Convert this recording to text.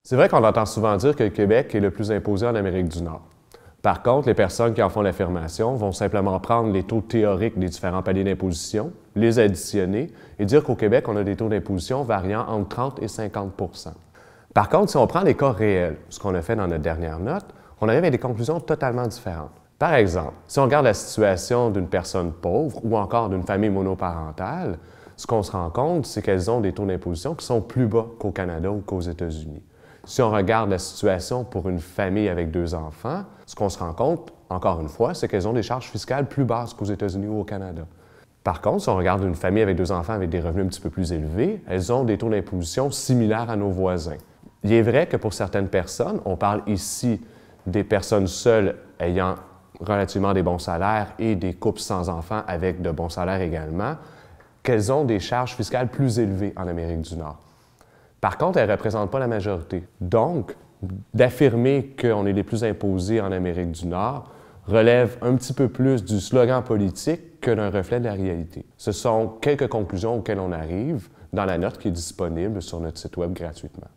C'est vrai qu'on entend souvent dire que le Québec est le plus imposé en Amérique du Nord. Par contre, les personnes qui en font l'affirmation vont simplement prendre les taux théoriques des différents paliers d'imposition, les additionner et dire qu'au Québec, on a des taux d'imposition variant entre 30 et 50 %. Par contre, si on prend les cas réels, ce qu'on a fait dans notre dernière note, on arrive à des conclusions totalement différentes. Par exemple, si on regarde la situation d'une personne pauvre ou encore d'une famille monoparentale, ce qu'on se rend compte, c'est qu'elles ont des taux d'imposition qui sont plus bas qu'au Canada ou qu'aux États-Unis. Si on regarde la situation pour une famille avec 2 enfants, ce qu'on se rend compte, encore une fois, c'est qu'elles ont des charges fiscales plus basses qu'aux États-Unis ou au Canada. Par contre, si on regarde une famille avec 2 enfants avec des revenus un petit peu plus élevés, elles ont des taux d'imposition similaires à nos voisins. Il est vrai que pour certaines personnes, on parle ici des personnes seules ayant relativement des bons salaires et des couples sans enfants avec de bons salaires également, qu'elles ont des charges fiscales plus élevées en Amérique du Nord. Par contre, elles ne représentent pas la majorité. Donc, d'affirmer qu'on est les plus imposés en Amérique du Nord relève un petit peu plus du slogan politique que d'un reflet de la réalité. Ce sont quelques conclusions auxquelles on arrive dans la note qui est disponible sur notre site Web gratuitement.